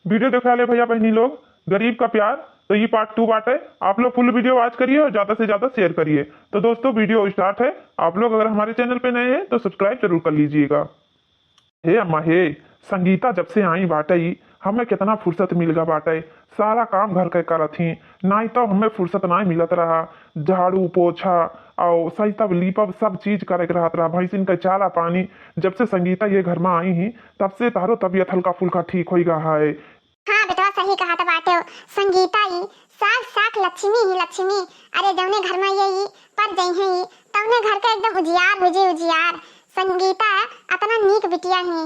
Video देखा ले भैया बहनी लोग, गरीब का प्यार। तो ये पार्ट 2 बात है। आप लोग फुल वीडियो वॉच करिए और ज्यादा से ज्यादा शेयर करिए। तो दोस्तों वीडियो स्टार्ट है। आप लोग अगर हमारे चैनल पे नए हैं तो सब्सक्राइब जरूर कर लीजिएगा। हे अम्मा हे, संगीता जब से आई बाटे हमें कितना फुर्सत मिल गया बाटे। सारा काम घर के करत ही, नहीं तो हमें फुर्सत नहीं मिलत रहा। झाड़ू पोछा और सही तब लीपब सब चीज करे के रहत रहा। भैंसिन के चारा पानी। जब से संगीता ये घर में आई ही तब से तारो तबीयत हल्का फुल्का ठीक हो गया है। हाँ बेटा सही कहा था बाटे। संगीता ही साख साख लक्ष्मी ही लक्ष्मी। अरे जौने घर में ये पर जई है तौने घर का एकदम उजियार हो जे उजियार। संगीता अतना नीक बिटिया ही।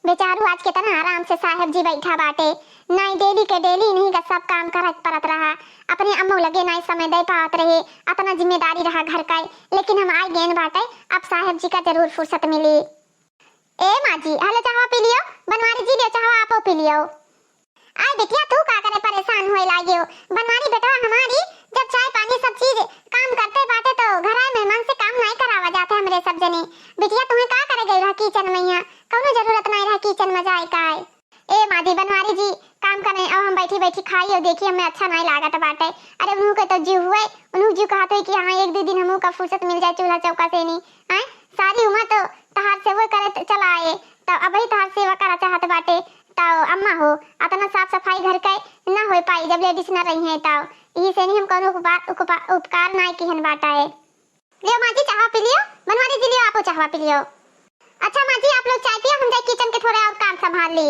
बेचारू आज कितना आराम से साहब जी बैठा बाटे। नहीं डेली के डेली नहीं का सब काम करत परत रहा। अपने अम्मो लगे नहीं समय दे पात रहे। अतना जिम्मेदारी रहा घर का। लेकिन हम आए गेन बाटे, अब साहब जी का जरूर फुर्सत मिली। ए माँ जी हेलो, चाहो पी लियो। बनवारी जी ले चाहो आपो पी लियो। आय बेटिया तू का करे परेशान होए लागियो। बनवारी बेटा हमारी जब चाय पानी सब चीज काम करते बाटे तो घर आए मेहमान से काम नहीं करावा जाते हमरे सब जने। बिटिया तुम्हें का करे गई रहा किचन में? यहाँ कौनो जरूरत नहीं रहा किचन में जाए का। ए मादी बनवारी जी काम करे और हम बैठी बैठी खाई और देखी हमें अच्छा नहीं लागत बाटे। अरे उन्हों के तो जीव हुए, उन्हों जीव कहते कि हाँ एक दो दिन हमू का फुर्सत मिल जाए चूल्हा चौका से नहीं। आय सारी उम्र तो तहार सेवा करे चला आए तो अभी तहार सेवा करा चाहत बाटे। तो अम्मा हो अतना साफ सफाई घर के ना हो पाई जब लेडीज ना रही है। तो यही से नहीं हम कोनो उपकार ना किहन बाटा है। लियो माँ जी चाह पी लियो। बनवारी जी लियो आपो चाह पी लियो। अच्छा माँ जी आप लोग चाय पियो, हम जाए किचन के थोड़ा और काम संभाल ली।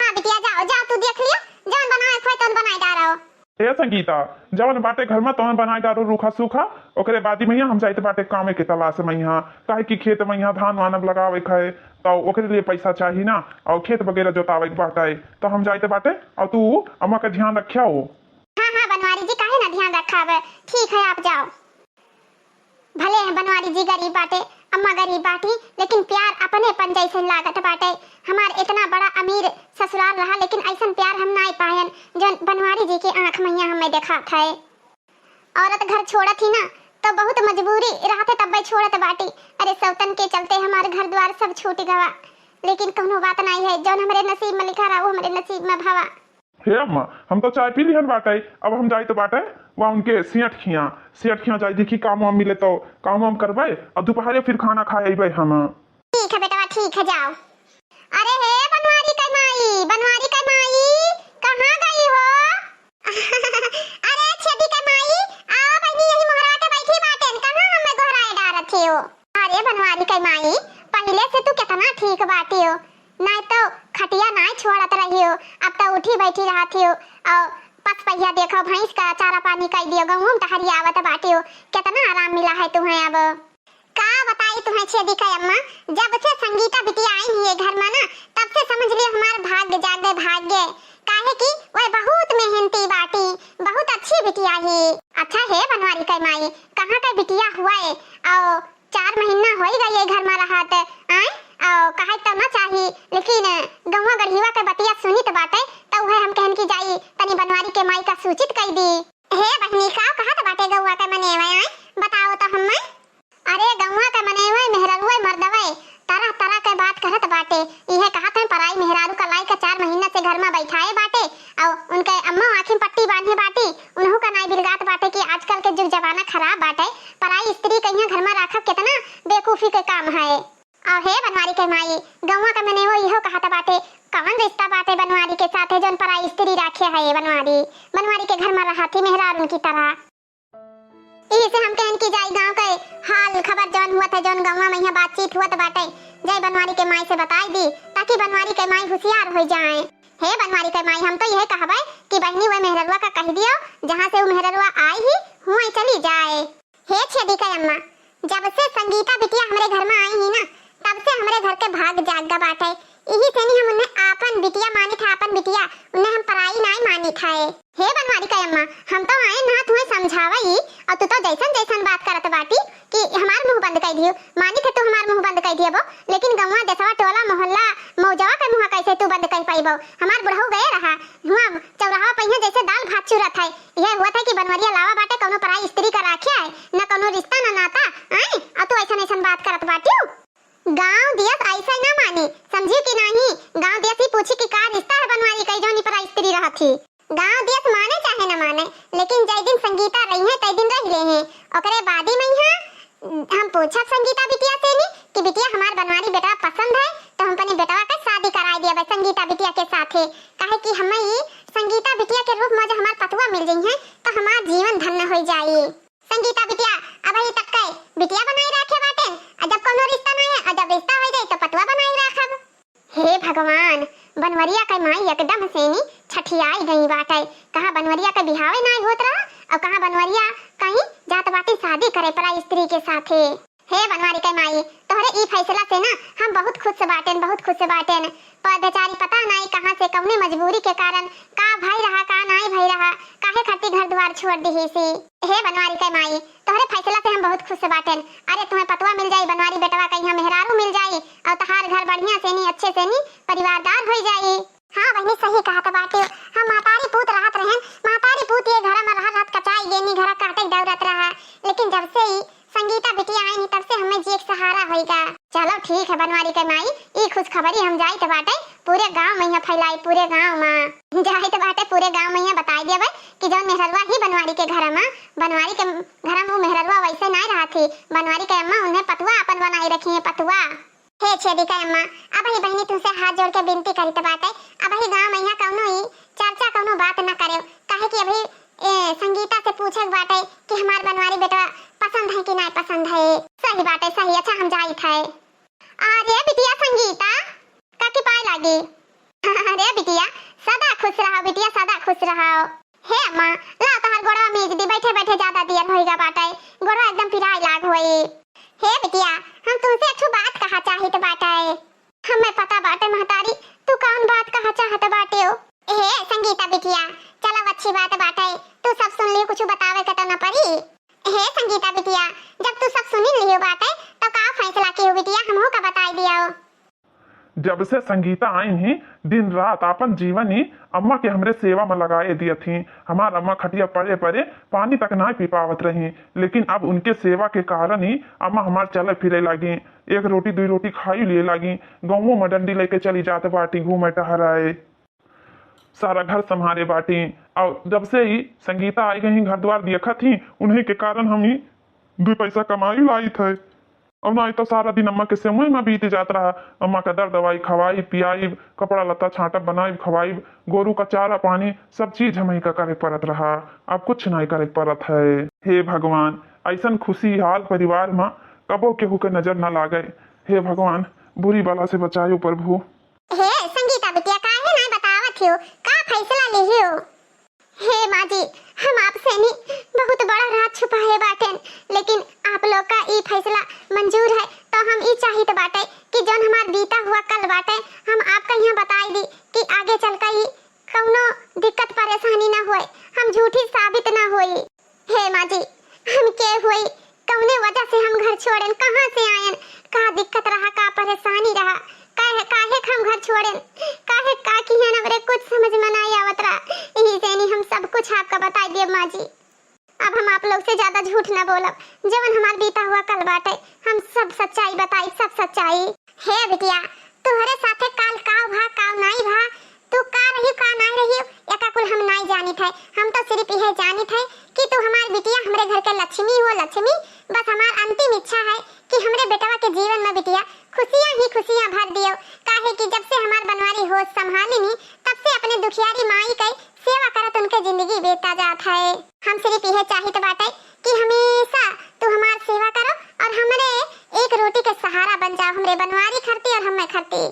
हाँ बिटिया जाओ जाओ, तू देख लियो जौन बनाए खोए तौन बनाए डारो। हे संगीता जवन बाटे घर में तवन बनाए डारो रूखा सूखा। ओकरे बादी में हम जाते बाटे कामे के तलाश में यहाँ काहे की खेत में यहाँ धान वान लगावे खाए तो ओकरे लिए पैसा चाहिए ना। और खेत वगैरह जोतावे बाटे तो हम जाते बाटे और तू अम्मा का ध्यान रखिया हो। हाँ हाँ बनवारी जी काहे ना ध्यान रखा है। ठीक है आप जाओ। भले है बनवारी जी गरीब बाटे, अम्मा गरीब बाटी, लेकिन प्यार अपने पन जैसे लागत बाटे। हमार इतना बड़ा अमीर ससुराल रहा लेकिन ऐसा प्यार हम नहीं पायन जो बनवारी जी की आंख में हमें देखा था। औरत घर छोड़त ही ना तो बहुत मजबूरी रहते तब छोड़त बाटी। अरे सौतन के चलते हमारे घर द्वार सब छूट गवा, लेकिन कोनो बात नहीं है। जो हमारे नसीब में लिखा रहा वो हमारे नसीब में भवा। हे अम्मा हम तो चाय पी लिहन बाटे। अब हम जाए तो बाटे वहाँ उनके सियट खिया जाए देखी काम वाम मिले तो काम वाम करवाए और दोपहर फिर खाना खाए अबे हम। ठीक है बेटा ठीक है जाओ। अरे हे बनवारी का माई, बनवारी का माई कहाँ गई हो? अरे छेदी का माई आओ बहनी यही मोहरा के बैठी बाटेन, कहाँ हमें गोहराए डारत हो? अरे बनवारी का माई पहले से तू कितना ठीक बाटी हो, नहीं तो खटिया नहीं छोड़त रही हो। अब तो उठी बैठी रहती हो और पस पहिया देखो भैंस का चारा पानी कर दियो, गहूं तहरी आवत बाटी हो। कितना आराम मिला है तुम्हें। अब का बताई तुम्हें छेदी का अम्मा, जब से संगीता बिटिया आई है घर में ना तब से समझ लियो हमार भाग्य जाग गए भाग्य। काहे की वह बहुत मेहनती बाटी, बहुत अच्छी बिटिया है। अच्छा है बनवारी का माई कहाँ का बिटिया हुआ है और 4 महीना हो गई है घर में रहत आए और कहे तो ना चाहिए, लेकिन गौवा गढ़ीवा के बतिया सुनी तो बाटे तो वह हम कहन की जाई तनी बनवारी के माई का सूचित कर दी। हे बहनी का कहा तो बाटे गौवा का मनेवे आए बताओ तो हम। अरे गौवा का मनेवे मेहरारू मर्दवे तरह तरह के बात करत बाटे। यह कहा था पराई मेहरारू का लाई का 4 महीना से घर में बैठाए बाटे और उनके अम्मा आँखी पट्टी बांधे बाटी। उन्हों का नाई बिलगात बाटे कि आजकल के जुग जमाना खराब बाटे, पराई स्त्री कहीं घर में रखब कितना बेवकूफी के काम है। और हे बनवारी के माई गौवा का मने वो इहो कहता बाटे कौन रिश्ता बाटे बनवारी के साथ है जोन पराई स्त्री राखे है। बनवारी के घर में रहती मेहरारू की तरह। यही से हम कहन की जाई गांव के हाल खबर जोन हुआ था जोन गौवा में यहाँ बातचीत हुआ बाटे जय बनवारी के माई से बताई दी ताकि बनवारी के माई होशियार हो जाए। हे बनवारी के माई हम तो यह कहबे कि बहनी वह मेहररुआ का कह दियो जहाँ से वो मेहररुआ आई ही हुआ चली जाए। हे छेदी का अम्मा जब से संगीता बिटिया हमारे घर में आई ही ना तब से हमारे घर के भाग जाग बाटे। यही से नहीं हम उन्हें आपन बिटिया मानी था, आपन बिटिया उन्हें हम पराई नहीं मानी था। हे बनवारी का अम्मा हम तो आए ना तुम्हें समझावई और तू तो जैसन जैसन बात करत बाटी कि हमार मुंह बंद कर दियो। मानी थे तू हमार मुंह बंद कर दियो, लेकिन गौवा देसवा टोला मोहल्ला मौजवा का मुंह कैसे तू बंद कर पाइबो? हमार बुढ़ऊ गए रहा हुआ चौराहा पहिया जैसे दाल भात चूरत है। यह हुआ था कि बनवरिया लावा बाटे कोनो पराई स्त्री का राखे है ना कोनो रिश्ता ना नाता आए और तू ऐसा ऐसा बात करत बाटी। गांव दियस ऐसा ना मानी समझी कि नहीं, गांव दियस ही पूछी कि का रिश्ता है बनवारी कई जोनी पर थी। गांव देश माने चाहे न माने, लेकिन जय दिन संगीता रही है तय दिन रह रहे हैं। ओकरे बादी में हम पूछब संगीता बिटिया से नी कि बिटिया हमार बनवारी बेटा पसंद है तो हम अपने बेटवा का शादी कराई दिया संगीता बिटिया के साथे। काहे कि हमें ये संगीता बिटिया के रूप में जब हमार पतुआ मिल गई है तो हमार जीवन धन्य हो जाए। संगीता बिटिया अब ही तक के बिटिया बनाई रखे बाटे, जब कोनो रिश्ता नहीं है, जब रिश्ता हो जाए तो पतुआ बनाई रखब। हे भगवान, बनवरिया के माई एकदम से नी छठियाई गई बाटे। कहां बनवरिया के बिहावे नहीं होत रहा और कहां बनवरिया कहीं जात बाटी शादी करे पराई स्त्री के साथे। हे बनवारी के माई, तोहरे ई फैसला से ना हम बहुत खुश बाटेन, बहुत खुश बाटेन। पर बेचारी पता नहीं कहां से कौने मजबूरी के कारण का भई रहा का नहीं भई रहा, काहे खातिर घर द्वार छोड़ दी सी। हे बनवारी के माई, तोहरे फैसला से हम बहुत खुश बाटेन। अरे तुम्हें पतवा मिल जाई, बनवारी बेटवा कहीं मेहरारू मिल जाई और तहार घर बढ़िया से नी अच्छे से नी परिवारदार हो जाई। हां बहनी सही कहा तो बाटे। हम मातारी पूत रहत रहन, मातारी पूत ये घर में रहत कचाई गेनी घर काटे दौड़त रहा, लेकिन जब से ही संगीता बिटिया आई तब से हमें जी एक सहारा होएगा। चलो ठीक है बनवारी के माई, ई खुश खबरी हम जाई तो बाटे पूरे गांव में फैलाई, पूरे गांव में जाई तो बाटे पूरे गांव में बताई देबे कि जौन मेहरवा ही बनवारी के घर में, बनवारी के घर में वो मेहरवा वैसे नहीं रहा थी। बनवारी के अम्मा उन्हें पतुआ अपन बनाई रखी है, पतुआ। हे छेदी का अम्मा, अब ही बहनी तुमसे हाथ जोड़ के विनती करी तो बाटे अब ही गांव में कौनो ही चर्चा कौनो बात न करे। काहे कि अभी संगीता से पूछे बाटे कि हमार बनवारी बेटा पसंद है कि नहीं पसंद है। सही बात है, सही। अच्छा हम जाई थे। अरे बिटिया संगीता काकी पाए लागी। अरे बिटिया सदा खुश रहो, बिटिया सदा खुश रहो। हे अम्मा ला तोहर गोड़वा मेज दी, बैठे बैठे ज्यादा देर होएगा बाटे, गोड़वा एकदम पिराई लाग होई। हे बिटिया हम तुमसे एक बात कहा चाहत बाटे। हमें पता बाटे महतारी तू कौन बात कहा चाहत बाटे हो। हे संगीता बिटिया चलो अच्छी बात बाटे, तू सब सुन ली, कुछ बतावे के तो न पड़ी। हे संगीता बिटिया जब तू सब सुनी लियो बाटे तो का फैसला कियो बिटिया हमहू का बताई दियो। जब से संगीता आई ही दिन रात अपन जीवन ही अम्मा के हमरे सेवा में लगाए दिया थी। हमार अम्मा खटिया पड़े पड़े पानी तक ना पी पावत रही, लेकिन अब उनके सेवा के कारण ही अम्मा हमार चले फिरे लगी, एक रोटी दो रोटी खाई लिए लगी, गाँवों में डंडी लेके चली जाते बाटी, घूमे टहराए, सारा घर संभाले बाटी। और जब से ही संगीता आई गई घर द्वार देखा थी, उन्हीं के कारण हम ही 2 पैसा कमाई लाई थे। अब ना तो सारा दिन अम्मा के सेमुए में बीत जाता रहा। अम्मा का दर्द दवाई खवाई पियाई, कपड़ा लत्ता छाटब बनाई खवाई, गोरू का चारा पानी सब चीज हम ही का करे पड़त रहा। अब कुछ नहीं करे पड़त है। हे भगवान, ऐसा खुशी हाल परिवार में कबो केहू के नजर न लागे। हे भगवान, बुरी बला से बचायो प्रभु। हे संगीता बिटिया काहे नहीं बतावत हो, का फैसला लिहियो। हे माँ जी हम आपसे नहीं बहुत बड़ा राज छुपाए बाटे, लेकिन आप लोग का ई फैसला मंजूर है तो हम ई चाहिए बाटे कि जौन हमार बीता हुआ कल बाटे हम आपका यहाँ बताई दी कि आगे चलकर ही कौनो दिक्कत परेशानी ना होए, हम झूठी साबित ना होई। हे माँ जी हम के हुई कौने वजह से हम घर छोड़न, कहाँ से आयन, का दिक्कत रहा, का परेशानी रहा, काहे हम घर छोड़न, काहे का किहन हमरे कुछ समझ में नहीं आवत रहा। यही से नहीं हम सब कुछ आपका बताई दिए माँ जी। अब हम आप लोग से ज्यादा झूठ न बोलब, जवन हमार बीता हुआ कल बाटे हम सब सच्चाई बताई, सब सच्चाई। हे बिटिया तुहरे साथे काल काव भा काव नहीं भा, तू का रही का नहीं रही एका कुल हम नहीं जानी थे। हम तो सिर्फ यह जानी थे कि तू हमारी बिटिया हमरे घर के लक्ष्मी हो, लक्ष्मी। बस हमार अंतिम इच्छा है कि हमरे बेटवा के जीवन में बिटिया खुशियां ही खुशियां भर दियो। काहे कि जब से हमार बनवारी होश संभाली नी तब से अपने दुखियारी माई के सेवा करत उनके जिंदगी बीता जात है। हम सिर्फ यह चाहिए बाटे कि हमेशा तू हमार सेवा करो और हमरे एक रोटी के सहारा बन जाओ, हमरे बनवारी खरती और हमें खरती।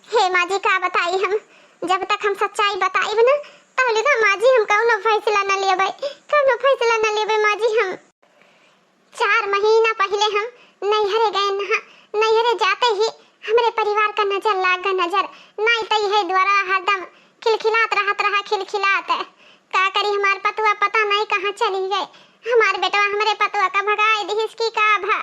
हे माँ जी का बताई हम, जब तक हम सच्चाई बताई ना तब तो माँ जी हम कौनो फैसला न लेबै, कौनो फैसला न लेबै माँ जी। हम 4 महीना पहले हम नैहरे गए ना, नैहरे जाते ही हमरे परिवार का नजर लागा नजर नहीं तो यह द्वारा हरदम खिलखिलात रहत रहा, खिलखिलात। का करी हमार पतुआ पता नहीं कहाँ चली गए, हमार बेटवा हमरे पतुआ का भगाए दिहिस की का भा,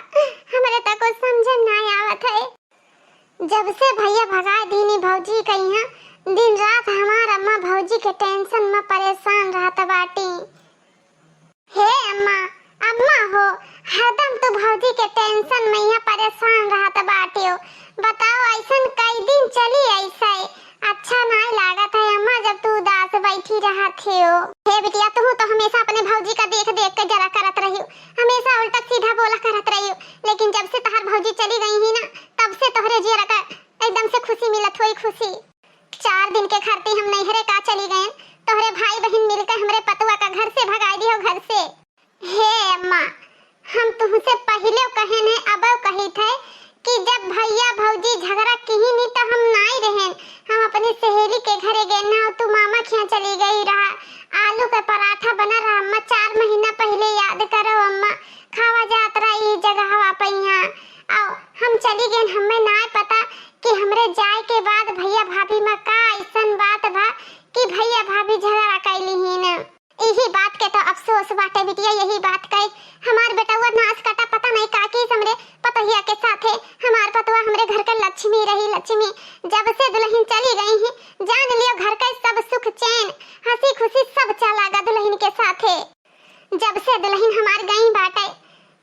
हमरे तक कुछ समझ नहीं आवत है। जब से भैया भगाए दीनी भौजी के यहाँ दिन रात हमार अम्मा भौजी के टेंशन में परेशान रहत बाटी। हे अम्मा, अम्मा हो हरदम तो भौजी के टेंशन में यहाँ परेशान रहत बाटी हो। बताओ ऐसन कई दिन चली ऐसे अच्छा नहीं लागत है अम्मा, जब तू उदास बैठी नहीं रहा थे ओ। हे बिटिया तू तो हमेशा अपने भौजी का देख देख के जरा करत रही, हमेशा उल्टा सीधा बोला करत रही, लेकिन जब से तहार भौजी चली गई ही ना तब से तोहरे जियरा का एकदम से खुशी मिलत होई खुशी। 4 दिन के खर्ती हम नैहरे का चली गए, तोहरे भाई बहन मिलकर हमरे पतुआ का घर से भगा दियो घर से। हे अम्मा हम तुमसे पहले कहे ने अब कही थे कि जब भैया भौजी झगड़ा कही नहीं तो हम नहीं रहें, हम अपनी सहेली के घरे गए ना तू मामा खिया चली गई रहा, आलू का पराठा बना रहा अम्मा 4 महीना पहले याद करो अम्मा, खावा जात रही जगह हवा पैया आओ हम चली गए, हमें ना पता कि हमरे जाए के बाद भैया भाभी में का ऐसन बात बा कि भैया भाभी झगड़ा कैली ही ना। यही बात के तो अफसोस बाटे बिटिया, यही बात कहे हमार बेटवा नाच काटा पता नहीं का की हमरे पतहिया के साथे, हमार पतवा हमरे घर का लक्ष्मी रही, लक्ष्मी जब से दुल्हन चली गई है जान लियो घर का सब सुख चैन हंसी खुशी सब चला गा दुल्हन के साथे। जब से दुल्हन हमार गई बाटे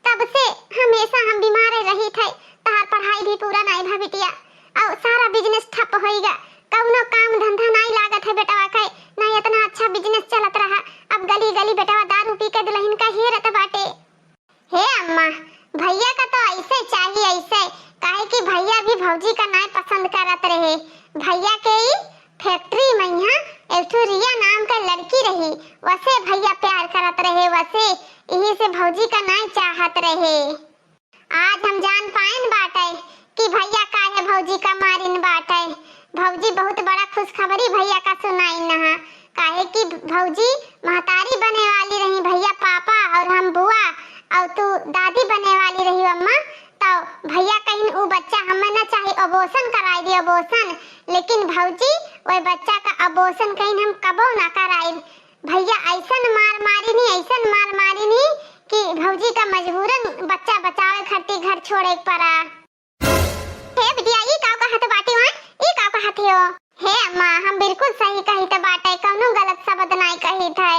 तब से हमेशा हम बीमार रही थे, तार पढ़ाई भी पूरा नहीं भा बिटिया और सारा बिजनेस ठप होइगा, कौनो काम धंधा नहीं लागत है बेटवा का, नहीं इतना अच्छा बिजनेस चलत रहा, अब गली गली बेटवा दारू पी के दुल्हन का हेरत बाटे। हे अम्मा भैया का तो ऐसे चाहिए ऐसे, काहे कि भैया भी भौजी का नहीं पसंद करत रहे, भैया के फैक्ट्री में यहाँ एक रिया नाम का लड़की रही वैसे भैया प्यार करत रहे, वैसे यही से भौजी का नहीं चाहत रहे। आज हम जान पाइन बाटे कि भैया का है भौजी का मारिन बाटे, भौजी बहुत बड़ा खुशखबरी भैया का सुनाई ना, काहे कि भौजी महतारी बने वाली रही, भैया पापा और हम बुआ और तू दादी बने वाली रही अम्मा, तो भैया कहीं वो बच्चा हमें ना चाहे अबॉर्शन कराई दी अबॉर्शन, लेकिन भौजी वो बच्चा का अबॉर्शन कहीं हम कबो ना कराई, भैया ऐसन मार मारी नहीं कि भौजी का मजबूरन बच्चा बचावे खातिर घर छोड़े पड़ा। हे बिटिया ई का कहत बाटी वहां ई का कहत हो? हे अम्मा हम बिल्कुल सही कही त बाटे, कोनो गलत शब्द नहीं कही थे।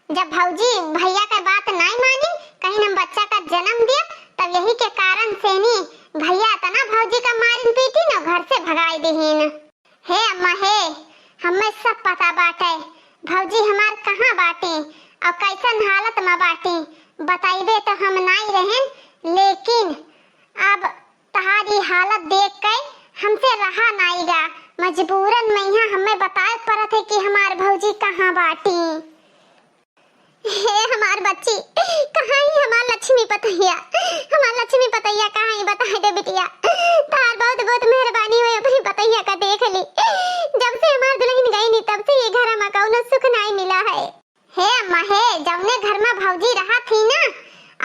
जब भौजी भैया का बात नहीं मानी कहीं हम बच्चा का जन्म दिया तब यही के कारण से नी भैया तना भौजी का मारिन पीटी न घर से भगाई दीहिन। हे अम्मा हे हमें सब पता बाटे भौजी हमार कहां बाटी और कैसन हालत में बाटी, बताइबे तो हम नहीं रहें, लेकिन अब तहारी हालत देख के हमसे रहा नहीं गा, मजबूरन में यहाँ हमें बताए पड़त है कि हमार भौजी कहाँ बाटी। हे हमार बच्ची कहाँ ही हमार लक्ष्मी पतैया, हमार लक्ष्मी पतैया कहाँ ही बताए दे बिटिया, तार बहुत बहुत मेहरबानी हुई अपनी पतैया का देख ली, जब से हमार दुल्हन गई नहीं तब से ये घर में कौनो सुख नहीं मिला है। हे अम्मा हे जौने घर में भौजी रहा थी ना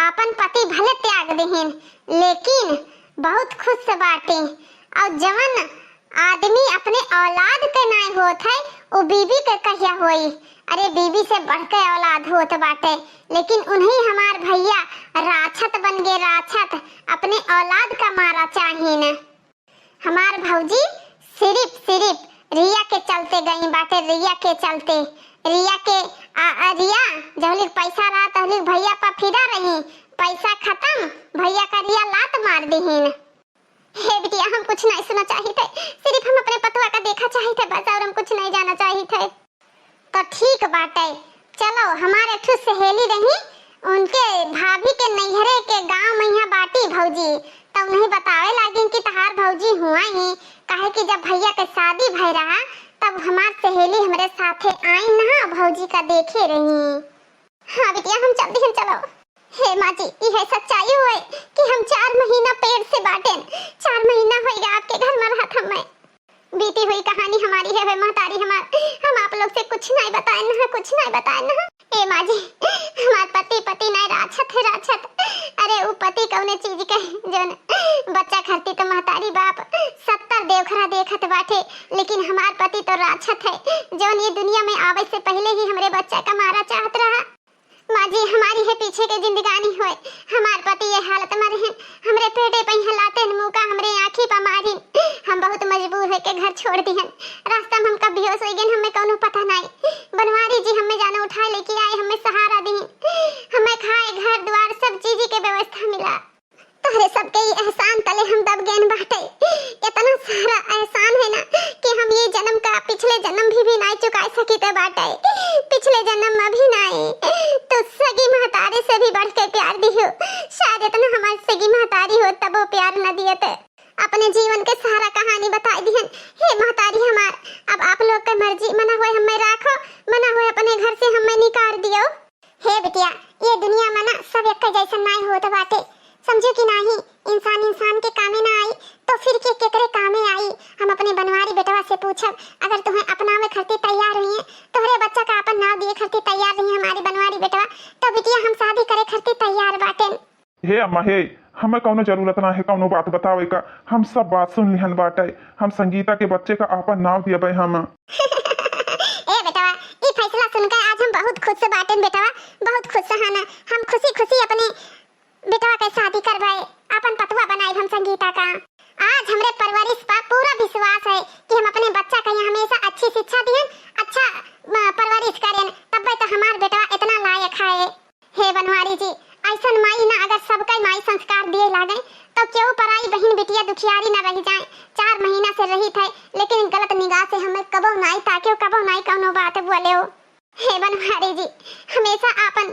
अपन पति भले त्याग देहिन लेकिन बहुत खुश से बाटी, और जवन आदमी अपने औलाद के नहीं होत है वो बीबी के कहिया होई, अरे बीबी से बढ़के औलाद होत बाटे, लेकिन उन्हीं हमार भैया राक्षत बन गए, राक्षत अपने औलाद का मारा चाहिए न। हमार भौजी सिर्फ रिया के चलते गई बाटे, रिया के चलते, रिया के रिया जहलिक पैसा रहा तहलिक भैया पर फिदा रही, पैसा खत्म भैया का रिया लात मार दीहिन। हे बिटिया हम कुछ नहीं सुना चाहिए थे, सिर्फ हम अपने पतवा का देखा चाहिए थे बस, और हम कुछ नहीं जाना चाहिए थे। तो ठीक बात है, चलो हमारे ठू सहेली रही उनके भाभी के नैहरे के गांव में यहाँ बाटी भौजी, तब नहीं बतावे लगी कि तहार भौजी हुआ ही, काहे कि जब भैया के शादी भई रहा तब हमार सहेली हमारे साथे आई ना भौजी का देखे रही। हाँ बिटिया हम जल्दी हम चलो। हे माँ जी यह सच्चाई हुए कि हम 4 महीना पेट से बाटे, 4 महीना हो गया आपके घर में रहा था मैं, बीती हुई कहानी हमारी है वे महतारी हमार, हम आप लोग से कुछ नहीं बताए ना, कुछ नहीं बताए ना। ए माँ जी हमार पति नहीं राक्षत है राक्षत, अरे वो पति कौने चीज के जन बच्चा खरती तो महतारी बाप 70 देवखरा देखत बाटे, लेकिन हमार पति तो राक्षत है जौन ये दुनिया में आवे से पहले ही हमरे बच्चा का मारा चाहत रहा। माँ जी हमारी है पीछे के जिंदगानी होए, हमार पति ये हालत में रहे, हमरे पेटे पे हलाते मुका हमरे आँखी पर मारी, हम बहुत मजबूर है के घर छोड़ दिहन, रास्ता में हम कब बेहोश हो गए हमें कोनो पता नहीं, बनवारी जी हमें जाने उठाए लेके आए, हमें सहारा दी, हमें खाए घर द्वार सब चीज के व्यवस्था मिला, तोहरे सबके ये एहसान तले हम दब गए बाटे, इतना सारा एहसान है ना कि हम ये जन्म का पिछले जन्म भी नहीं चुका सकी थे बाटे, पिछले जन्म में भी नहीं। तो सगी महतारी से भी बढ़ के प्यार दियो। शायद इतना हमारी सगी महतारी हो तब वो प्यार न दिए थे। अपने जीवन के सारा कहानी बता दिहन। हे महतारी हमार, अब आप लोग का मर्जी, मना हुए हमें राखो, मना हुए अपने घर से हमें निकाल दियो। हे बिटिया, ये दुनिया में ना सब एक जैसा नहीं होत बाटे, समझो कि नहीं। इंसान इंसान के कामे ना आई तो फिर के केकरे कामे आई। हम अपने बनवारी बेटवा से पूछब, अगर तुम्हें अपनावे खर्ती तैयार हुई है, तोहरे बच्चा का अपन नाम दिए खर्ती तैयार नहीं है हमारी बनवारी बेटवा, तो बिटिया हम शादी करे खर्ती तैयार बाटे। हे अम्मा हे, हमें कौनो जरूरत ना है कौनो बात बतावे का, हम सब बात सुन लिहन बाटे। हम संगीता के बच्चे का आपन नाम दिया भाई हम। ए बेटवा, ई फैसला सुनकर आज हम बहुत खुश से बाटे बेटवा, बहुत खुश हन। हम खुशी खुशी अपने बेटवा के शादी करवाए, अपन पतवा बनाए हम संगीता का। आज हमरे परवरिश पर पूरा विश्वास है कि हम अपने बच्चा का हमेशा अच्छी शिक्षा दियन, अच्छा परवरिश करें, तब तो हमार बेटवा इतना लायक है। हे बनवारी जी, ऐसा माई ना अगर सबका माई संस्कार दिए लागे तो क्यों पराई बहन बिटिया दुखियारी न रह जाए। 4 महीना से रही थे, लेकिन गलत निगाह से हमें कबो नहीं ताके, कबो नहीं कौनो बात बोले हो। हे बनवारी जी, हमेशा आपन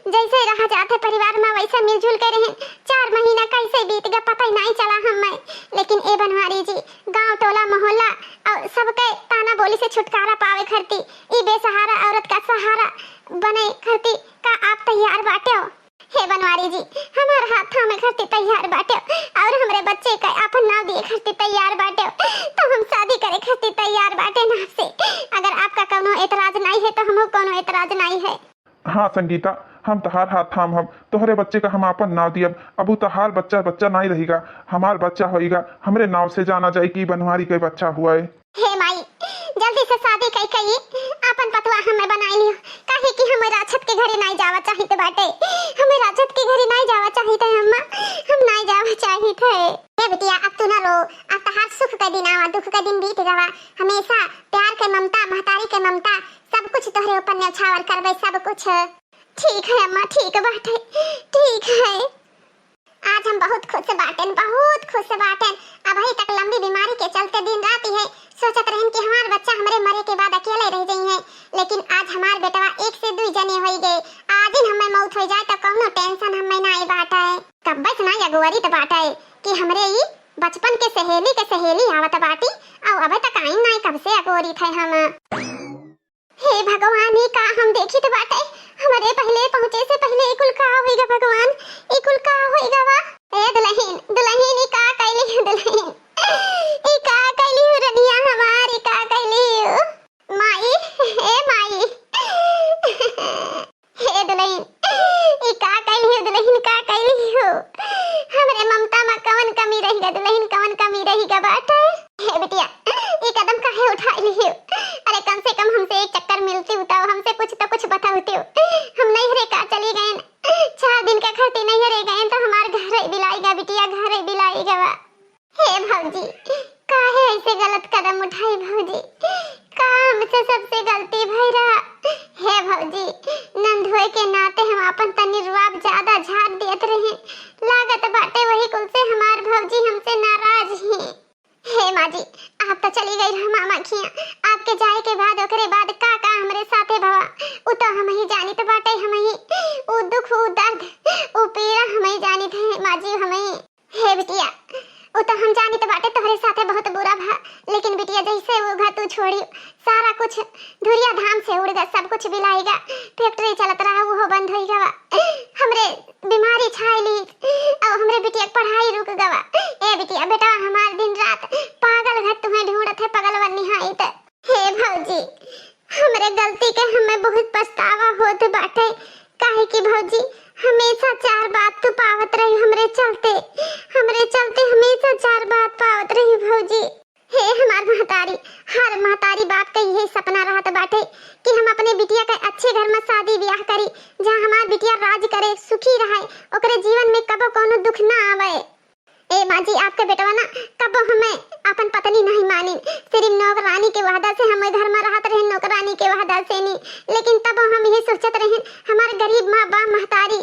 जैसे रह जाते परिवार में वैसे मिलजुल के रहे। 4 महीना कैसे बीत गया पता ही नहीं चला हमें। लेकिन ए बनवारी जी, गांव टोला मोहल्ला और सबके ताना बोली से छुटकारा पावे खरती, ई बेसहारा औरत का सहारा बने खरती का आप तैयार बाटे हो। हे बनवारी जी, हमारे हाथ में खरती तैयार बाटे और हमरे बच्चे का अपन नाम दिए खरती तैयार बाटे, तो हम शादी करे खरती तैयार बाटे ना से। अगर आपका कोनो एतराज नहीं है तो हमको कोनो एतराज नहीं है। हाँ संगीता, हम तहार हाथ थाम, हम तोहरे बच्चे का हम अपन नाव दियब। अबू तहार बच्चा नहीं रहेगा, हमार बच्चा होएगा, हमरे नाव से जाना जाए कि बनवारी के बच्चा हुआ है। हे माई, जल्दी से शादी कई अपन पतवा हमें बनाई लियो, काहे कि हमें राजत के घरे नहीं जावा चाहिए बाटे। हमें राजत के घरे नहीं जावा चाहिए अम्मा, हम नहीं जावा चाहिए। हे बिटिया, अब तू ना रो, अब तहार सुख का दिन आवा, दुख का दिन बीत जावा। हमेशा प्यार के ममता, महतारी के ममता, सब कुछ तोहरे ऊपर न्यौछावर करबे, सब कुछ। ठीक है अम्मा, ठीक बाटे, ठीक है। आज हम बहुत खुश बाटेन, बहुत खुश बाटेन। अभी तक लंबी बीमारी के चलते दिन रात है सोचत रहन कि हमार बच्चा हमरे मरे के बाद अकेले रह जाई है, लेकिन आज हमार बेटवा 1 से 2 जने हो गए। आज दिन हमें मौत हो जाए तो कौनो टेंशन हमें नहीं बाटा है। कब बस ना अगुवरी तो बाटा है कि हमरे ई बचपन के सहेली आवत बाटी, और अबे तक आई नहीं, कब से अगुवरी थे हम। हे भगवान, ये का हम देखी तो बाटे, हमारे पहले पहुंचे से पहले इकुल का होएगा भगवान, इकुल का होएगा वा। ए दुल्हन, दुल्हन ई का कैली है दुल्हन, ई का कैली हो रनिया हमारी, का कैली हो माई, ए माई। हे दुल्हन, ई का कैली हो दुल्हन, का कैली हो। हमरे ममता में कवन कमी रहेगा दुल्हन, कवन कमी रहेगा बाटे। हे बिटिया, ये कदम काहे उठा ली हो? अरे कम से कम हमसे एक चक्कर मिलती उताओ, हमसे कुछ तो कुछ बताओते हो। हम नहीं रे का चली गए, 4 दिन का खर्चे नहीं रह गए तो हमार घर बिलाएगा बिटिया, घर बिलाएगा वा। हे भौजी, काहे ऐसे गलत कदम उठाई भौजी, का हमसे सबसे गलती भई रहा। हे भौजी, नंद होए के नाते हम अपन तनी रुआब ज्यादा झाड़ देत रहे, लागत बाटे वही कुल से हमार भौजी हमसे नाराज हैं। हे माजी, आप तो चली गई रहा मामा खिया, आपके जाए के बाद ओकरे बाद का हमरे साथे भवा, उ तो हम ही जानी तो बाटे, हम ही उ दुख, उ दर्द, उ पीड़ा हम ही जानी थे माजी, हम ही। हे बिटिया, उ तो हम जानी तो बाटे तोहरे साथे बहुत बुरा भा, लेकिन बिटिया जैसे वो घर तू छोड़ी, सारा कुछ धुरिया धाम से उड़ गया, सब कुछ बिलाएगा, फैक्ट्री चलत रहा वो बंद हो गया, हमरे बीमारी छाइली और हमरे बिटिया पढ़ाई रुक गवा। ए बिटिया बेटा, हमार दिन रात पागल घर तुम्हें ढूंढत है, पागल बनी है त। हे भौजी, हमरे गलती के हमें बहुत पछतावा होत बाटे, काहे कि भौजी हमेशा 4 बात तू पावत रही, हमरे चलते हमेशा 4 बात पावत रही भौजी। हे हमार महतारी, हर महतारी बाप का यही सपना रहत बाटे कि हम अपने बिटिया के अच्छे घर में शादी ब्याह करी, जहाँ हमार बिटिया राज करे, सुखी रहे, ओकरे जीवन में कबो कोनो दुख ना आवे। ए माजी, आपके बेटवा ना कबो हमें अपन पत्नी नहीं मानी, सिर्फ नौकरानी के वादा से हमें घर में रहत रहे, नौकरानी के वादा से नहीं, लेकिन तब हम यही सोचत रहे हमारे गरीब माँ बाप महतारी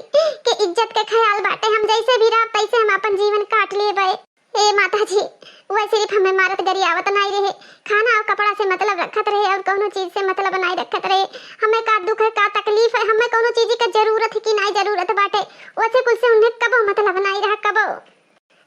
के इज्जत के ख्याल बाटे, हम जैसे भी रह तैसे हम अपन जीवन काट लेबे। ए माता जी, वह सिर्फ हमें मारत गरियावत नहीं रहे, खाना और कपड़ा से मतलब रखत रहे और कोनो चीज से मतलब नहीं रखत रहे। हमें का दुख है, का तकलीफ है, हमें कोनो चीज की जरूरत है कि नहीं जरूरत बाटे, वैसे कुछ से उन्हें कबो मतलब नहीं रहा। कबो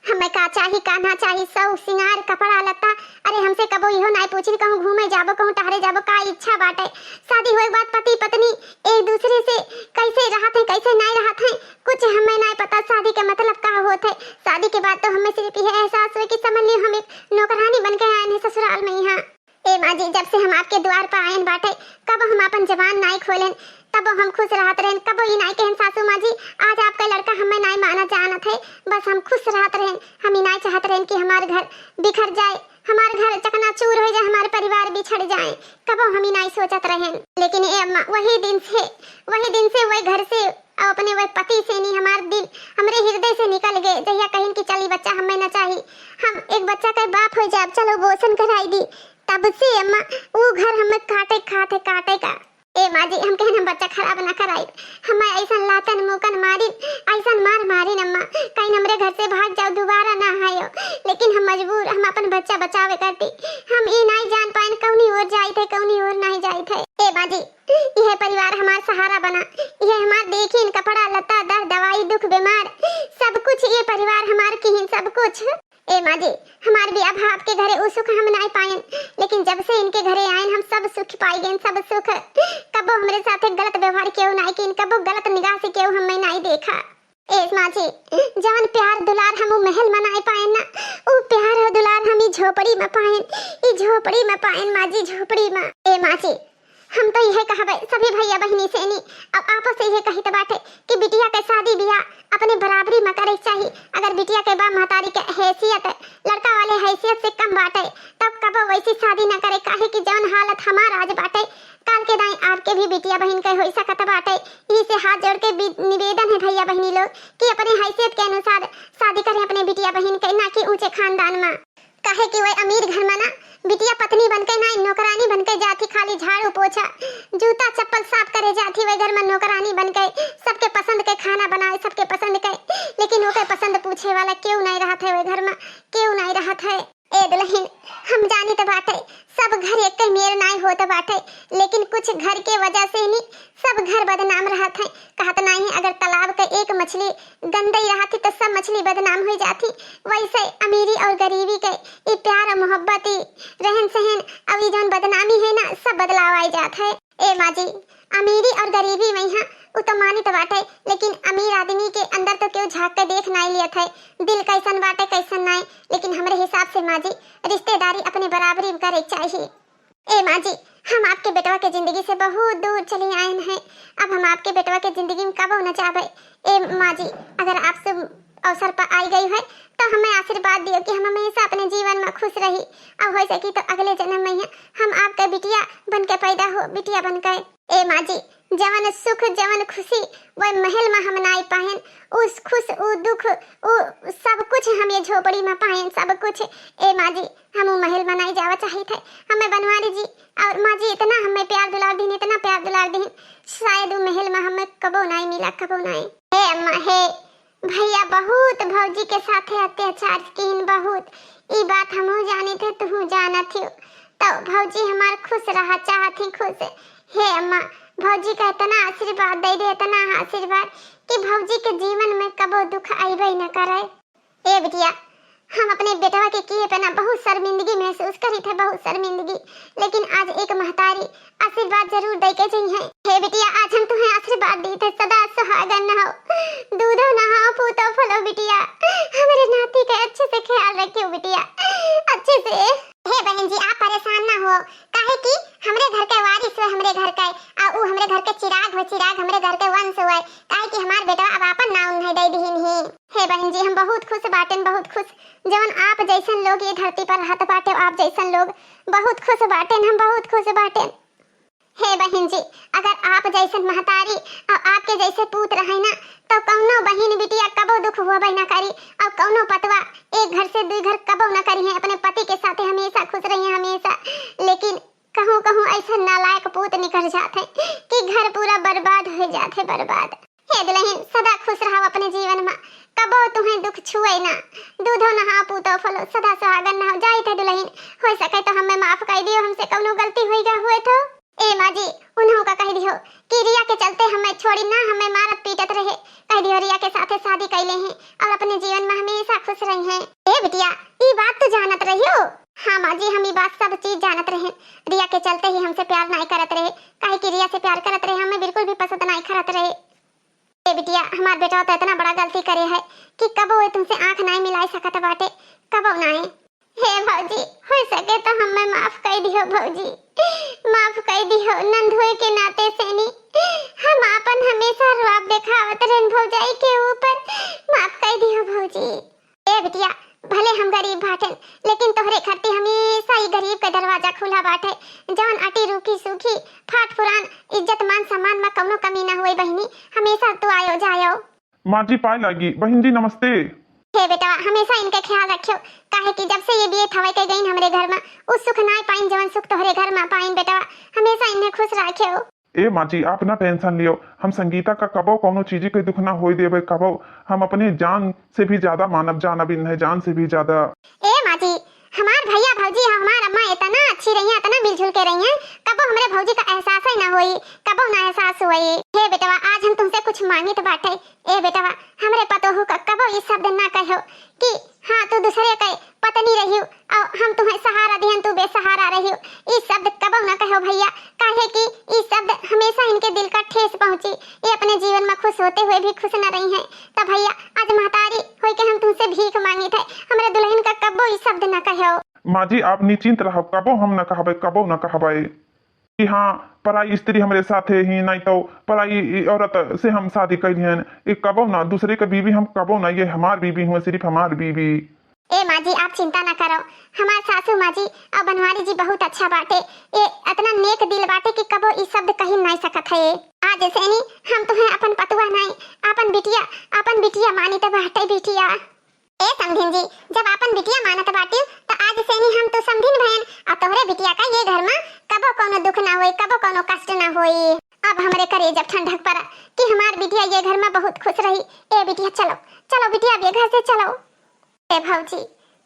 हमें का चाही, का ना चाही, सब सिंगार कपड़ा लत्ता, अरे हमसे कबो इहो नहीं पूछी कहूँ घूमे जाबो, कहूँ टहरे जाबो, का इच्छा बाटे। शादी होए के बाद पति पत्नी एक दूसरे से कैसे रहत है, कैसे नहीं रहत है, कुछ हमें नहीं पता शादी के मतलब का होत है। शादी के बाद तो हमें सिर्फ यह एहसास हुआ कि समझ लियो हम एक नौकरानी बन के आए हैं ससुराल में यहाँ। ए माँ जी, जब से हम आपके द्वार पर आए बाटे, कब हम अपन जबान नहीं खोलें, तब हम खुश रहत रहें। कब ये नहीं कहें सासू माँ जी आज आपका लड़का हमें नहीं माना जानत है, बस हम खुश रहत रहें। हम ही नहीं चाहत रहें कि हमारे घर बिखर जाए, हमारे घर चकनाचूर हो जाए, हमारे परिवार बिछड़ जाए, कबो हम ही नहीं सोचत रहें। लेकिन ए अम्मा, वही दिन से वही घर से और अपने वही पति से नहीं हमारे दिल हमारे हृदय से निकल गए। जहिया कहीं कि चली बच्चा हमें न चाहिए, हम एक बच्चा का बाप हो जाए, चलो बोसन कराई दी, तब से अम्मा वो घर हमें काटे का। ए माँ जी, हम कहना बच्चा खराब न कराई, हमें ऐसा लातन मुकन मारी, ऐसा मारी अम्मा कहीं हमरे घर से भाग जाओ, दोबारा ना आयो। लेकिन हम मजबूर, हम अपन बच्चा बचावे करती, हम ये नहीं जान पाए कौनी ओर जाई थे, कौनी ओर नहीं जाई थे। ए माँ जी, यह परिवार हमारा सहारा बना, यह हमार देखिन कपड़ा लता दर दवाई दुख बीमार सब कुछ, ये परिवार हमार की सब कुछ। ए माँ जी, हमारे भी अब आपके घरे वो सुख हम नहीं पाए, लेकिन जब से इनके घरे आए हम सब सुख पाई गए, सब सुख। कबो हमारे साथ गलत व्यवहार क्यों नहीं की, कबो गलत निगाह से क्यों हमें नहीं देखा। ए माँ जी, जवन प्यार दुलार हम महल में नहीं पाए ना, वो प्यार और दुलार हम झोपड़ी में पाए, झोपड़ी में पाए माँ जी, झोपड़ी में। ए माँ जी, हम तो यह कहबे सभी भैया बहनी से नहीं अब आपस से यह कहित बाटे कि बिटिया के शादी बियाह अपने बराबरी में करे चाहिए। अगर बिटिया के बा महतारी के हैसियत लड़का वाले हैसियत से कम बाटे, तब कबो वैसी शादी न करे, काहे कि जौन हालत हमार आज बाटे, काल के दाई आपके भी बिटिया बहन के हो सकत बाटे। इसी से हाथ जोड़ के निवेदन है भैया बहनी लोग कि अपने हैसियत के अनुसार शादी करें अपने बिटिया बहन के, ना कि ऊंचे खानदान में। काहे कि वह अमीर घर में ना बिटिया पत्नी बनके ना नौकरानी बनके जाती, खाली झाड़ू पोछा जूता चप्पल साफ करे जाती, वह घर में नौकरानी बनके सबके पसंद के खाना बनाए, सबके पसंद के, लेकिन ओके पसंद पूछे वाला क्यों नहीं रहत है, वह घर में क्यों नहीं रहत है। ए दुल्हन, हम जानी तो बाटे सब घर एक मेर नहीं होता बाटे, लेकिन कुछ घर के वजह से नहीं सब घर बदनाम रहत है। कहत नहीं है अगर तालाब का एक मछली गंदी रहती तो सब मछली बदनाम हो जाती, वैसे अमीरी और गरीबी के ये प्यार और मोहब्बत रहन सहन अभी जौन बदनामी है ना, सब बदलाव आ जाता है। ए माँ जी, अमीरी और गरीबी में यहाँ वो तो मानी तो बाटे, लेकिन अमीर आदमी के अंदर तो क्यों झांक के देख नहीं लिया था दिल कैसन बाटे कैसन नहीं। लेकिन हमारे हिसाब से माँ जी रिश्तेदारी अपने बराबरी करे चाहिए। ए माँ जी, हम आपके बेटवा के जिंदगी से बहुत दूर चले आए हैं, अब हम आपके बेटवा के जिंदगी में कब न चाहे। ए माँ जी, अगर आपसे अवसर पर आई गई है तो हमें आशीर्वाद दियो कि हम हमेशा अपने जीवन में खुश रही, और हो सकी तो अगले जन्म में हम आपका बिटिया बन के पैदा हो, बिटिया बन के। ए माँ जी, जवन सुख जवन खुशी वह महल में हम नहीं पाएं, उस खुश वो दुख वो सब कुछ हम ये झोपड़ी में पाएं, सब कुछ। ए माँ जी, हम वो महल में नहीं जावा चाहिए थे, हमें बनवारी जी और माँ जी इतना हमें प्यार दुलार दी, इतना प्यार दुलार दी, शायद वो महल में हमें कबो नहीं मिला, कबो नहीं। हे अम्मा, हे भैया बहुत भौजी के साथ अत्याचार किन बहुत, ये बात हम जाने थे तू जाना थी, तो भौजी हमार खुश रहा चाहती खुश। हे अम्मा, भौजी का इतना आशीर्वाद दे दे, इतना आशीर्वाद कि भौजी के जीवन में कबो दुख आईबे न करे। ए बिटिया, हम अपने बेटवा के किए पे ना बहुत शर्मिंदगी महसूस करी थे, बहुत शर्मिंदगी, लेकिन आज एक महतारी आशीर्वाद जरूर दे के गई है। हे बिटिया, आज हम तुम्हें आशीर्वाद दी थे सदा सुहागन न हो, दूधो न हो, पूतो फलो बिटिया, हमारे नाती का अच्छे से ख्याल रखियो बिटिया, अच्छे से। हे बहन जी, आप परेशान ना हो, काहे कि हमरे घर के वारिस है, हमरे घर के आ उ हमरे घर के चिराग हो, चिराग हमरे घर के वंश हुआ, काहे कि हमार बेटा अब आपन नाम नहीं दे दीन ही। हे बहन जी, हम बहुत खुश बाटेन, बहुत खुश, जवन आप जैसन लोग ये धरती पर रहत बाटे, आप जैसन लोग बहुत खुश बाटेन, हम बहुत खुश बाटेन। हे बहन जी, अगर आप जैसन महतारी और आपके जैसे पुत्र है ना, तो कौनो बहन बिटिया कबो दुख हुआ ना करी, और कौनो पतवा एक घर से 2 घर कबो न करी है, अपने पति के साथ हमेशा खुश रही है हमेशा। लेकिन कहूँ कहूँ ऐसा नालायक पूत निकल जाते कि घर पूरा बर्बाद हो जाते, बर्बाद। हे दुल्हन, सदा खुश रहो अपने जीवन में, कबो तुम्हें दुख छुए ना। दूधो नहा पूतो फलो सदा सुहागन नहा जाई थे दुल्हन। हो सके तो हमें माफ कर दियो, हमसे कौनो गलती हुई जा हुए तो। ए माँ जी उन्हों का कह दियो कि रिया के चलते हमें छोड़ी ना, हमें मारत पीटत रहे। कह दियो रिया के साथे शादी कैले हैं और अपने जीवन में हमेशा खुश रही हैं। ए बिटिया ई बात तो जानत रहियो। हाँ माँ जी हम ई बात सब चीज जानत रहे। रिया के चलते ही हमसे प्यार नहीं करत रहे, काहे कि रिया से प्यार करत रहे हमें बिल्कुल भी पसंद नहीं करत रहे। ए बिटिया हमार बेटा तो इतना बड़ा गलती करे है कि कबो वो तुमसे आंख नहीं मिलाई सकत बाटे, कबो नहीं। हे भौजी हो सके तो हमें माफ कर दियो भौजी, माफ कर दियो। नंदुए के नाते सेनी हम अपन हमेशा रुआब दिखावत रहन भौजाई के ऊपर, माफ कर दियो भौजी। ए बिटिया भले हम गरीब बाटन लेकिन तोहरे खरती हमेशा ही गरीब का दरवाजा खुला बाटे। जवन अटी रूखी सूखी फाट पुरान इज्जत मान सम्मान में कौनो कमी ना हुई बहिनी, हमेशा तू आयो जायो। माँ जी पाए लागी। बहन जी नमस्ते। हे बेटा हमेशा इनके ख्याल रखियो, काहे कि जब से ये बिये थवे के गईन हमरे घर में उस सुख नाई पाइन जवन सुख तोहरे घर में पाइन। बेटा हमेशा इन्हें खुश रखियो। ए माँ जी आप ना टेंशन लियो, हम संगीता का कबो कोनो चीज के दुख ना होई देबे। कबो हम अपने जान से भी ज्यादा मानव, जानब इन्हें जान से भी ज्यादा। ए माँ जी हमार भैया भौजी हमार अम्मा इतना अच्छी रही है, इतना मिलजुल के रही है, कबो हमरे भौजी का एहसास ही ना होई, कबो ना एहसास हुई। हे बेटवा आज हम तुमसे कुछ मांगित बाटे। ए बेटवा हमरे पतोहू का कबो ये शब्द ना कहो कि हाँ तू दूसरे के पत्नी रहियो और हम तुम्हें सहारा दिहन तू बेसहारा रहियो। ये शब्द कबो ना कहो भैया, काहे कि ये शब्द हमेशा इनके दिल का ठेस पहुंची। ये अपने जीवन में खुश होते हुए भी खुश न रही हैं। तब भैया आज महतारी होई के हम तुमसे भीख मांगी थे, हमरे दुल्हन का कबो ये शब्द ना कहो। माँ जी आप निश्चिंत रहो, कबो हम न कहबे, कबो न कहबे कि हाँ पराई स्त्री हमारे साथे ही नहीं तो पराई औरत से हम शादी कैली हन। ये कबो ना दूसरे का बीवी हम कबो ना, ये हमार बीवी हुए, सिर्फ हमार बीवी। ए माँ जी आप चिंता न करो, हमार सासू माँ जी और बनवारी जी बहुत अच्छा बाटे। ये इतना नेक दिल बाटे कि कबो इस शब्द कही नहीं सकत है। आज से नहीं हम तुम्हें अपन पतुआ नहीं अपन बिटिया मानी तो बाटे बिटिया। ए समधिन जी जब अपन बिटिया मानत बाटी तो आज से नहीं हम तो समधिन बहन और तोहरे बिटिया का ये घर में कबो कोनो दुख ना होई, कबो कोनो कष्ट ना होई। अब हमरे करे जब ठंडक पड़ा कि हमार बिटिया ये घर में बहुत खुश रही। ए बिटिया चलो चलो बिटिया अब ये घर से चलो। ए भौजी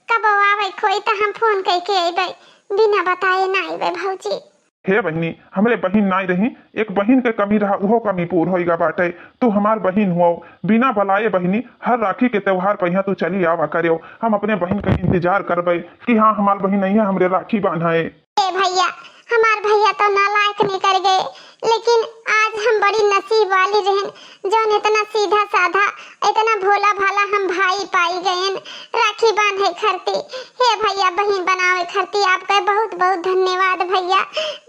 कबो आवे कोई तो हम फोन करके अइबे, बिना बताए ना अइबे भौजी। हे बहनी हमरे बहिन नहीं रही, एक बहिन के कमी रहा उहो कमी पूर होइगा बाटे। तू हमार बहिन हुआ, बिना बुलाए बहिनी हर राखी के त्योहार पर यहाँ तू चली आवा करियो। हम अपने बहिन का इंतजार करबे कि हाँ हमार बहिन नहीं है हमरे राखी बांधाए। ए भैया हमार भैया तो नालायक नहीं कर गए, लेकिन आज हम बड़ी नसीब वाली रहन जौन इतना सीधा साधा इतना भोला भाला हम भाई पाई गए राखी बांधे खरती। हे भैया बहन बनावे खरती आपका बहुत बहुत धन्यवाद भैया,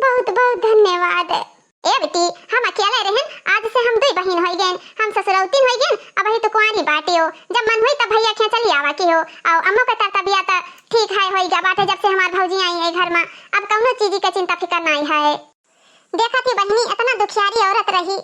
बहुत बहुत धन्यवाद। ए बेटी हम अकेले रहन, आज से हम दुई बहन हो गए, हम ससुरौतीन हो गए। अब ही तो कुंवारी बाटे हो, जब मन हुई तब भैया के चली आवा के हो। और अम्मा का तबियत ठीक है होइगा बाटे जब से हमार भौजी आई है घर में। अब कौनो चीज का चिंता फिकर नहीं है। देखा थी बहनी इतना दुखियारी औरत रही,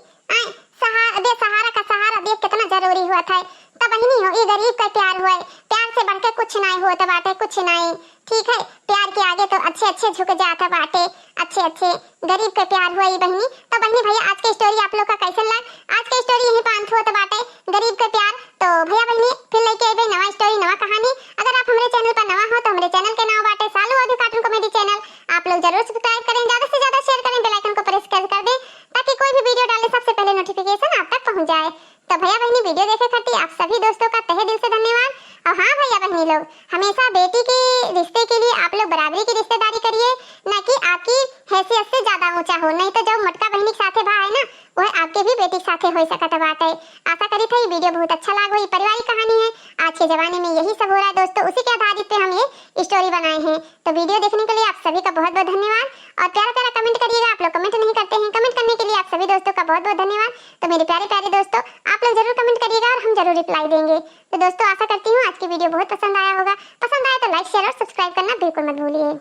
बेसहारा का सहारा देख कितना जरूरी हुआ था। तब बहनी हो ये गरीब का प्यार हुआ, प्यार से बढ़ के कुछ नहीं हुआ तो बाटे कुछ नहीं। ठीक है प्यार के आगे तो अच्छे अच्छे झुक जाता बाटे, अच्छे अच्छे गरीब का प्यार हुआ ये बहनी। तो बहनी भैया आज की स्टोरी आप लोग का कैसे लगा? आज की स्टोरी यही पांच हुआ तो बाटे गरीब का प्यार। तो भैया बहनी फिर लेके आए नवा स्टोरी नवा कहानी। अगर आप हमारे चैनल पर नवा हो तो हमारे चैनल के नाम बाटे सालू ऑडियो कार्टून कॉमेडी चैनल। आप लोग जरूर सब्सक्राइब करें, ज्यादा से ज्यादा शेयर करें, बेल आइकन को प्रेस कर दें ताकि कोई भी वीडियो डाले सबसे पहले नोटिफिकेशन आप तक पहुंच जाए। तो भैया बहनी वीडियो देखे खातिर आप सभी दोस्तों का तहे दिल से धन्यवाद। और हाँ भैया बहनी लोग हमेशा बेटी के रिश्ते के लिए आप लोग बराबरी की रिश्तेदारी करिए, न कि आपकी हैसियत से ज्यादा ऊंचा हो। नहीं तो जो मटका बहनी के साथे भा है ना वह आपके भी बेटी के साथे हो सकता बात है। आशा करी थी वीडियो बहुत अच्छा लगा, ये पारिवारिक कहानी है, आज के जमाने में यही सब हो रहा है दोस्तों, उसी के आधारित पे हम ये स्टोरी बनाए हैं। तो वीडियो देखने के लिए आप सभी का बहुत बहुत धन्यवाद। और प्यारा प्यारा कमेंट करिएगा, आप लोग कमेंट नहीं करते हैं, कमेंट करने के लिए आप सभी दोस्तों का बहुत बहुत धन्यवाद। तो मेरे प्यारे प्यारे दोस्तों आप लोग जरूर कमेंट करिएगा और हम जरूर रिप्लाई देंगे। तो दोस्तों आशा करती हूँ आज की वीडियो बहुत पसंद आया होगा, पसंद आया तो लाइक शेयर और सब्सक्राइब करना बिल्कुल मत भूलिए।